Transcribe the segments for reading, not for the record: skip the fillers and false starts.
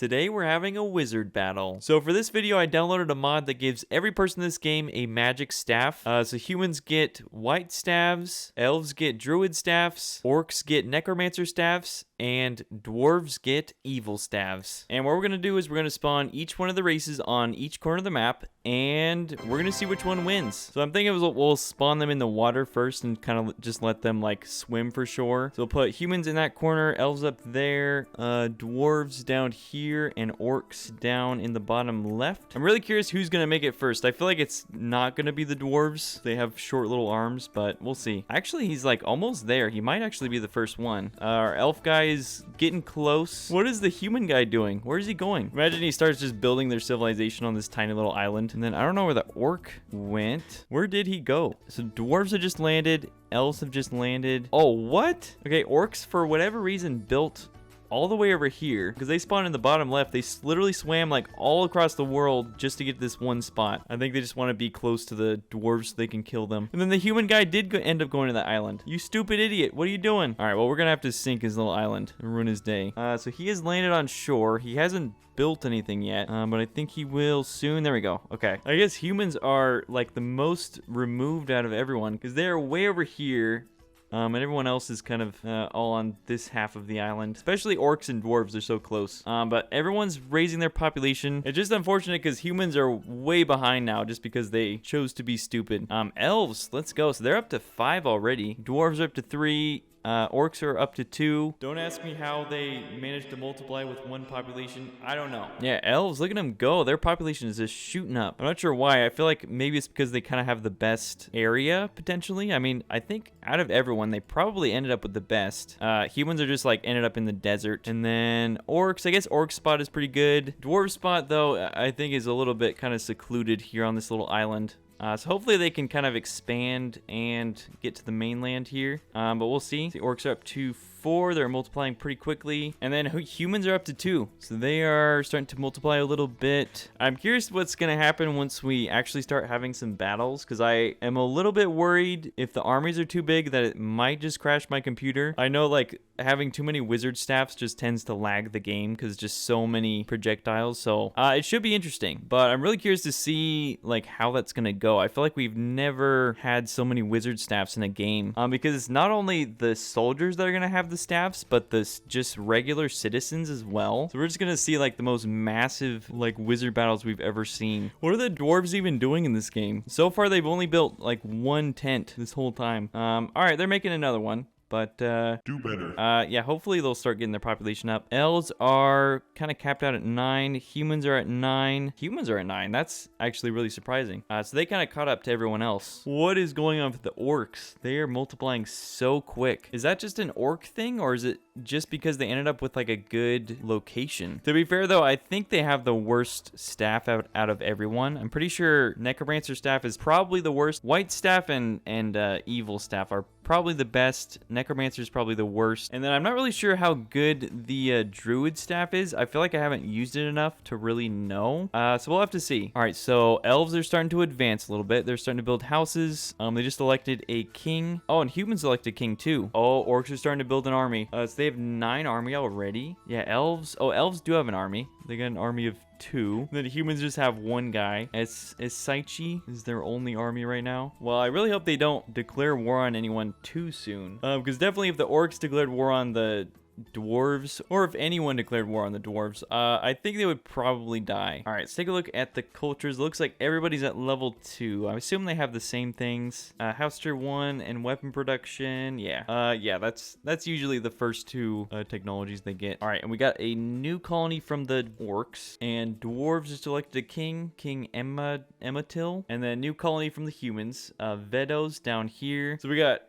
Today we're having a wizard battle. So for this video, I downloaded a mod that gives every person in this game a magic staff. So humans get white staves, elves get druid staffs, orcs get necromancer staffs, and dwarves get evil staves. And what we're going to do is we're going to spawn each one of the races on each corner of the map, and we're going to see which one wins. So I'm thinking we'll spawn them in the water first and kind of just let them like swim for shore. So we'll put humans in that corner, elves up there, dwarves down here, and orcs down in the bottom left. I'm really curious who's going to make it first. I feel like it's not going to be the dwarves. They have short little arms, but we'll see. Actually, he's like almost there. He might actually be the first one. Our elf guy is getting close. What is the human guy doing? Where is he going? Imagine he starts just building their civilization on this tiny little island. And then I don't know where the orc went. Where did he go? So dwarves have just landed. Elves have just landed. Oh, what? Okay, orcs, for whatever reason, built all the way over here because they spawned in the bottom left. They literally swam like all across the world just to get this one spot. I think they just want to be close to the dwarves so they can kill them. And then the human guy did end up going to that island. You stupid idiot. What are you doing? All right, well, we're going to have to sink his little island and ruin his day. So he has landed on shore. He hasn't built anything yet, but I think he will soon. There we go. Okay. I guess humans are like the most removed out of everyone because they're way over here. And everyone else is kind of all on this half of the island. Especially orcs and dwarves are so close. But everyone's raising their population. It's just unfortunate because humans are way behind now just because they chose to be stupid. Elves, let's go. So they're up to 5 already. Dwarves are up to 3. Orcs are up to 2. Don't ask me how they managed to multiply with one population. I don't know. Yeah, elves, look at them go. Their population is just shooting up. I'm not sure why. I feel like maybe it's because they kind of have the best area, potentially. I mean, I think out of everyone, they probably ended up with the best. Humans are just like ended up in the desert. And then orcs, I guess orc spot is pretty good. Dwarf spot, though, I think is a little bit kind of secluded here on this little island. So hopefully they can kind of expand and get to the mainland here. But we'll see. The orcs are up to 4. They're multiplying pretty quickly. And then humans are up to 2. So they are starting to multiply a little bit. I'm curious what's going to happen once we actually start having some battles. Because I am a little bit worried if the armies are too big that it might just crash my computer. I know like having too many wizard staffs just tends to lag the game because just so many projectiles. So it should be interesting. But I'm really curious to see like how that's going to go. I feel like we've never had so many wizard staffs in a game because it's not only the soldiers that are going to have the staffs, but this just regular citizens as well. So we're just going to see like the most massive like wizard battles we've ever seen. What are the dwarves even doing in this game? So far, they've only built like 1 tent this whole time. All right, they're making another one. But, do better. Yeah, hopefully they'll start getting their population up. Elves are kind of capped out at 9. Humans are at 9. Humans are at 9. That's actually really surprising. So they kind of caught up to everyone else. What is going on with the orcs? They are multiplying so quick. Is that just an orc thing, or is it just because they ended up with like a good location? To be fair, though, I think they have the worst staff out of everyone. I'm pretty sure necromancer staff is probably the worst. White staff and evil staff are probably the best. Necromancer is probably the worst. And then I'm not really sure how good the druid staff is. I feel like I haven't used it enough to really know. So we'll have to see. All right, so elves are starting to advance a little bit. They're starting to build houses. They just elected a king. Oh, and humans elected king too. Oh, orcs are starting to build an army. So they have 9 army already. Yeah, elves. Oh, elves do have an army. They got an army of 2. Then humans just have 1 guy. Saichi is their only army right now. Well, I really hope they don't declare war on anyone too soon. Because definitely if the orcs declared war on the dwarves, or if anyone declared war on the dwarves, I think they would probably die. All right, let's take a look at the cultures. Looks like everybody's at level 2. I assume they have the same things. House tier 1 and weapon production. Yeah, that's usually the first 2 technologies they get. All right, and we got a new colony from the orcs, and dwarves just elected a king, King Emmatil, and then a new colony from the humans, Vedos down here. So we got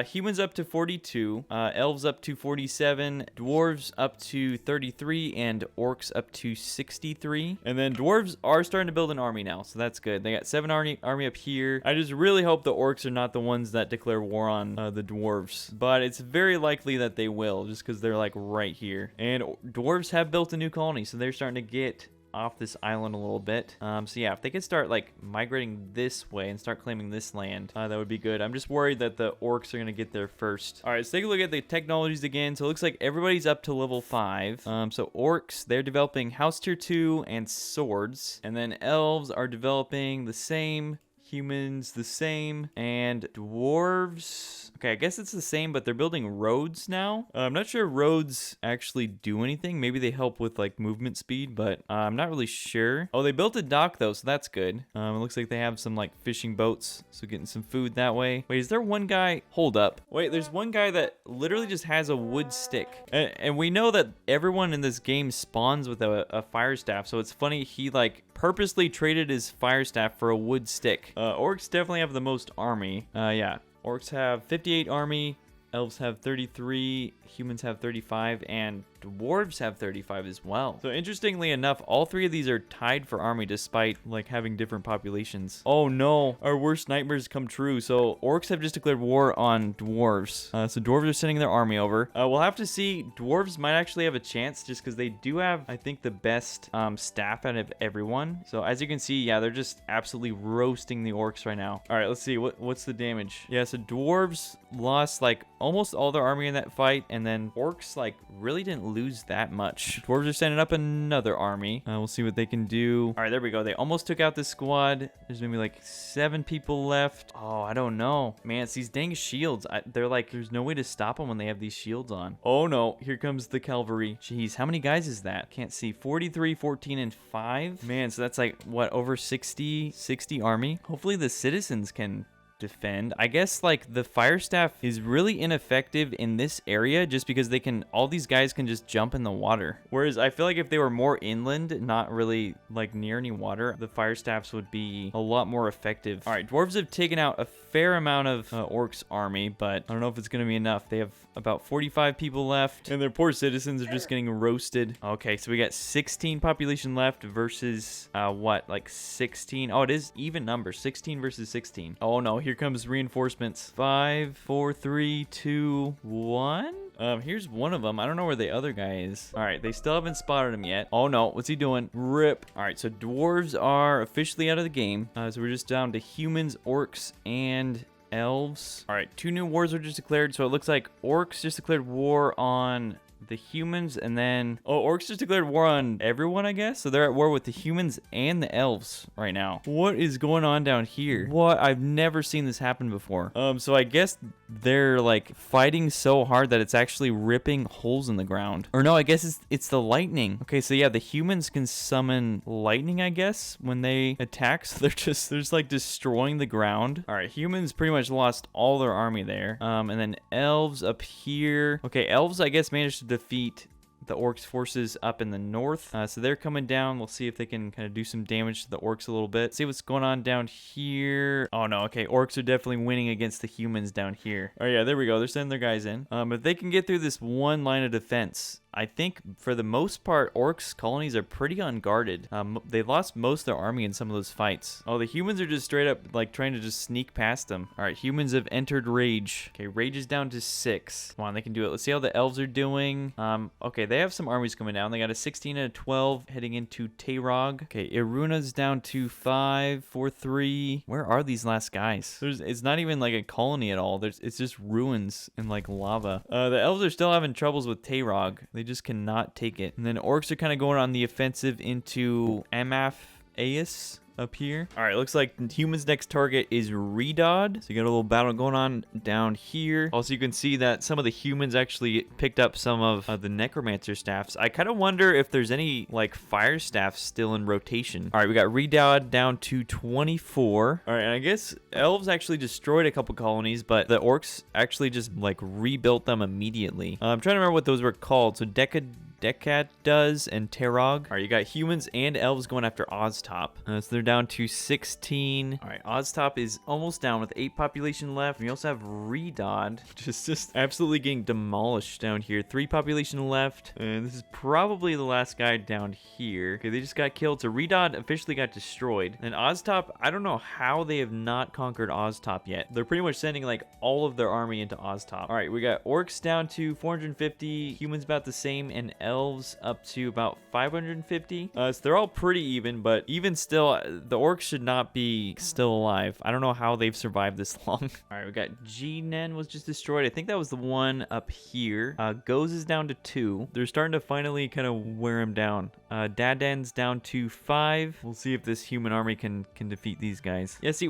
humans up to 42, elves up to 47, dwarves up to 33, and orcs up to 63. And then dwarves are starting to build an army now, so that's good. They got 7 army up here. I just really hope the orcs are not the ones that declare war on the dwarves, but it's very likely that they will, just because they're like right here. And dwarves have built a new colony, so they're starting to get off this island a little bit. So yeah, if they could start like migrating this way and start claiming this land, that would be good. I'm just worried that the orcs are gonna get there first. All right, let's take a look at the technologies again. So it looks like everybody's up to level 5. So orcs, they're developing house tier 2 and swords, and then elves are developing the same. Humans the same, and dwarves, okay, I guess it's the same, but they're building roads now. I'm not sure roads actually do anything. Maybe they help with like movement speed, but I'm not really sure. Oh, they built a dock though, so that's good. It looks like they have some like fishing boats, so getting some food that way. Wait, is there one guy? Hold up. Wait, there's one guy that literally just has a wood stick, and we know that everyone in this game spawns with a fire staff, so it's funny he like purposely traded his fire staff for a wood stick. Orcs definitely have the most army. Yeah, orcs have 58 army, elves have 33, humans have 35, and dwarves have 35 as well. So interestingly enough, all 3 of these are tied for army despite like having different populations. Oh no, our worst nightmares come true. So orcs have just declared war on dwarves. So dwarves are sending their army over. We'll have to see. Dwarves might actually have a chance just because they do have, I think, the best staff out of everyone. So as you can see, yeah, they're just absolutely roasting the orcs right now. All right, let's see what's the damage. Yeah, so dwarves lost like almost all their army in that fight, and then orcs like really didn't lose that much. Dwarves are sending up another army. We'll see what they can do. All right, there we go. They almost took out this squad. There's maybe like 7 people left. Oh, I don't know. Man, it's these dang shields. They're like, there's no way to stop them when they have these shields on. Oh no, here comes the cavalry. Jeez, how many guys is that? Can't see. 43, 14, and 5. Man, so that's like, what, over 60 army? Hopefully the citizens can defend. I guess like the fire staff is really ineffective in this area just because they can, all these guys can just jump in the water. Whereas I feel like if they were more inland, not really like near any water, the fire staffs would be a lot more effective. All right, dwarves have taken out a fair amount of orcs army, but I don't know if it's gonna be enough. They have about 45 people left, and their poor citizens are just getting roasted. Okay, so we got 16 population left versus what, like 16? Oh, it is even numbers. 16 versus 16. Oh no, here comes reinforcements. 5, 4, 3, 2, 1. Here's one of them. I don't know where the other guy is. All right, they still haven't spotted him yet. Oh no, what's he doing? Rip. All right, so dwarves are officially out of the game. So we're just down to humans, orcs, and elves. All right, 2 new wars are just declared. So it looks like orcs just declared war on the humans, and then orcs just declared war on everyone, I guess. So they're at war with the humans and the elves right now. What is going on down here? What? I've never seen this happen before. So I guess they're like fighting so hard that it's actually ripping holes in the ground. Or no, I guess it's the lightning. Okay, so yeah, the humans can summon lightning, I guess, when they attack. So they're just like destroying the ground. All right, humans pretty much lost all their army there. And then elves up here. Okay, elves I guess managed to defeat the orcs forces up in the north, so they're coming down. We'll see if they can kind of do some damage to the orcs a little bit. See what's going on down here. Oh no, okay, orcs are definitely winning against the humans down here. Oh yeah, there we go. They're sending their guys in. If they can get through this one line of defense, I think for the most part, orcs colonies are pretty unguarded. They lost most of their army in some of those fights. Oh, the humans are just straight up like trying to just sneak past them. All right, humans have entered rage. Okay, rage is down to 6. Come on, they can do it. Let's see how the elves are doing. Okay, they have some armies coming down. They got a 16 and a 12 heading into Tayrog. Okay, Iruna's down to 5, 4, 3. Where are these last guys? It's not even like a colony at all. It's just ruins and like lava. The elves are still having troubles with Tayrog. They just cannot take it. And then orcs are kind of going on the offensive into Amath-Aes up here. All right, looks like humans' next target is Redod. So you got a little battle going on down here. Also, you can see that some of the humans actually picked up some of the necromancer staffs. I kind of wonder if there's any like fire staffs still in rotation. All right, we got Redod down to 24. All right, and I guess elves actually destroyed a couple colonies, but the orcs actually just like rebuilt them immediately. I'm trying to remember what those were called. So Decat does and Tayrog. All right, you got humans and elves going after Oztop. So they're down to 16. All right, Oztop is almost down with 8 population left. We also have Redod, just absolutely getting demolished down here. 3 population left, and this is probably the last guy down here. Okay, they just got killed. So Redod officially got destroyed. And Oztop, I don't know how they have not conquered Oztop yet. They're pretty much sending like all of their army into Oztop. All right, we got orcs down to 450, humans about the same, and elves up to about 550. So they're all pretty even, but even still, the orcs should not be still alive. I don't know how they've survived this long. All right, we got G-Nen was just destroyed. I think that was the one up here. Goes is down to 2. They're starting to finally kind of wear him down. Dadan's down to 5. We'll see if this human army can defeat these guys. Yeah, see,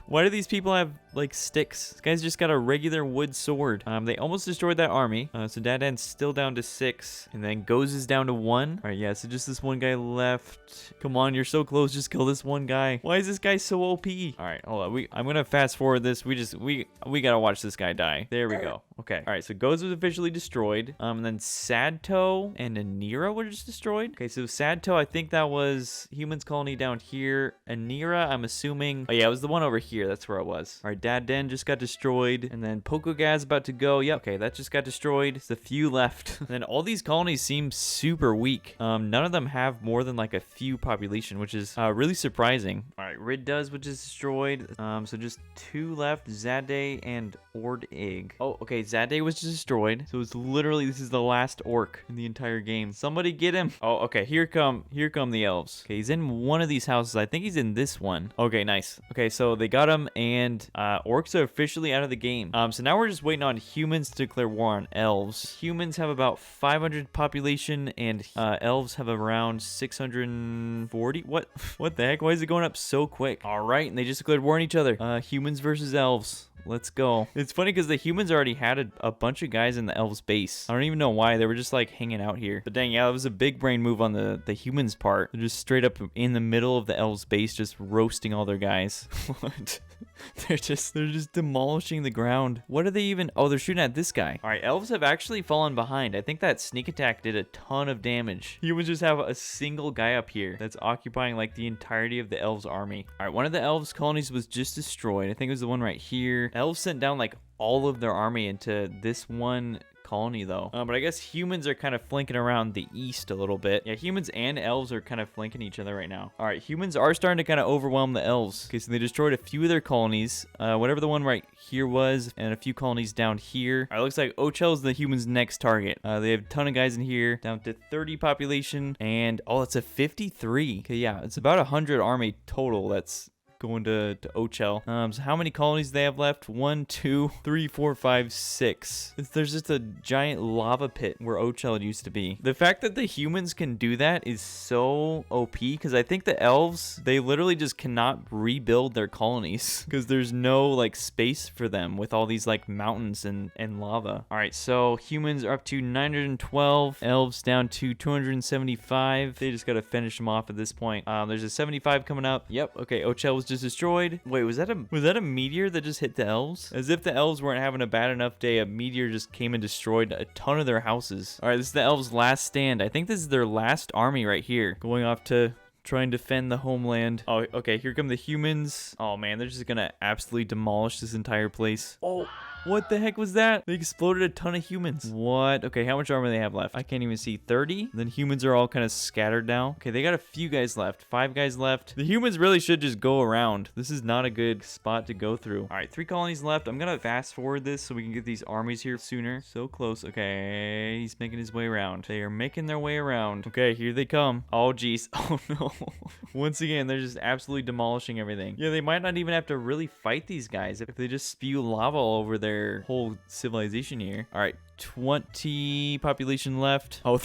why do these people have like sticks? This guy's just got a regular wood sword. They almost destroyed that army. So Dadan's still down to 6, and then Goes is down to 1. All right, yeah, so just this one guy left. Come on, you're so close. Just kill this one guy. Why is this guy so OP? All right, hold on. I'm gonna fast forward this. We gotta watch this guy die. There we go. Okay. All right, so Goes was officially destroyed. And then Sadto and Anira were just destroyed. Okay, so Sadto, I think that was humans colony down here. Anira, I'm assuming. Oh yeah, it was the one over here. That's where it was. All right, Daden just got destroyed. And then Pokogaz about to go. Yep. Okay, that just got destroyed. There's a few left. And then all these colonies seem super weak. None of them have more than like a few population, which is really surprising. All right, Rid-Duz was just destroyed. So just 2 left, Zade and Ord-Ig. Oh, okay, Zade was just destroyed. So it's literally, this is the last orc in the entire game. Somebody get him. Oh, okay, here come the elves. Okay, he's in one of these houses. I think he's in this one. Okay, nice. Okay, so they got him, and orcs are officially out of the game. So now we're just waiting on humans to declare war on elves. Humans have about 500 population, and elves have around 640. What the heck? Why is it going up so quick? All right, and they just declared war on each other. Humans versus elves. Let's go. It's funny because the humans already had a bunch of guys in the elves base. I don't even know why. They were just like hanging out here. But dang, yeah, it was a big brain move on the humans part. They're just straight up in the middle of the elves base, just roasting all their guys. What? They're just demolishing the ground. What are they even? Oh, they're shooting at this guy. All right, elves have actually fallen behind. I think that sneak attack did a ton of damage. Humans just have a single guy up here that's occupying like the entirety of the elves army. All right, one of the elves colonies was just destroyed. I think it was the one right here. Elves sent down like all of their army into this one colony though. But I guess humans are kind of flanking around the east a little bit. Yeah, humans and elves are kind of flanking each other right now. All right, humans are starting to kind of overwhelm the elves. Okay, so they destroyed a few of their colonies, whatever the one right here was, and a few colonies down here. All right, looks like Ochel is the humans' next target. They have a ton of guys in here, down to 30 population, and oh, it's a 53. Okay, yeah, it's about 100 army total. That's going to Ochel. So how many colonies do they have left? 1, 2, 3, 4, 5, 6. There's just a giant lava pit where Ochel used to be. The fact that the humans can do that is so OP, because I think the elves, they literally just cannot rebuild their colonies because there's no like space for them with all these like mountains and lava. All right, so humans are up to 912, elves down to 275. They just got to finish them off at this point. There's a 75 coming up. Yep. Okay, Ochel was just destroyed. Wait, was that a meteor that just hit the elves? As if the elves weren't having a bad enough day, a meteor just came and destroyed a ton of their houses. All right, this is the elves' last stand. I think this is their last army right here, going off to try and defend the homeland. Oh, okay, here come the humans. Oh man, they're just gonna absolutely demolish this entire place. Oh, what the heck was that? They exploded a ton of humans. What? Okay, how much armor do they have left? I can't even see. 30? Then humans are all kind of scattered now. Okay, they got a few guys left. 5 guys left. The humans really should just go around. This is not a good spot to go through. All right, 3 colonies left. I'm gonna fast forward this so we can get these armies here sooner. So close. Okay, he's making his way around. They are making their way around. Okay, here they come. Oh, geez. Oh, no. Once again, they're just absolutely demolishing everything. Yeah, they might not even have to really fight these guys if they just spew lava all over their whole civilization here. All right, 20 population left. Oh,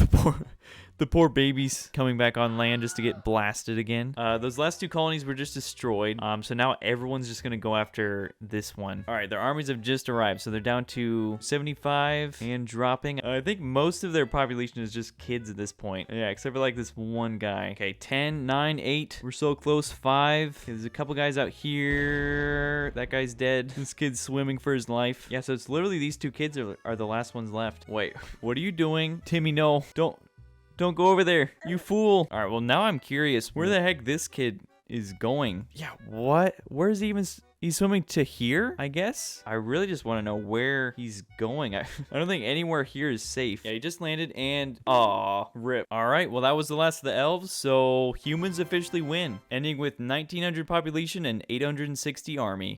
the poor babies coming back on land just to get blasted again. Those last 2 colonies were just destroyed. So now everyone's just gonna go after this one. All right, their armies have just arrived, so they're down to 75 and dropping. I think most of their population is just kids at this point. Yeah, except for like this one guy. Okay, 10, 9, 8. We're so close. 5. Okay, there's a couple guys out here. That guy's dead. This kid's swimming for his life. Yeah, so it's literally these 2 kids are the last ones left. Wait, what are you doing? Timmy, no. Don't go over there, you fool. All right, well, now I'm curious where the heck this kid is going. Yeah, what? Where is he even? He's swimming to here, I guess? I really just want to know where he's going. I don't think anywhere here is safe. Yeah, he just landed and... aw, rip. All right, well, that was the last of the elves, so humans officially win, ending with 1,900 population and 860 army.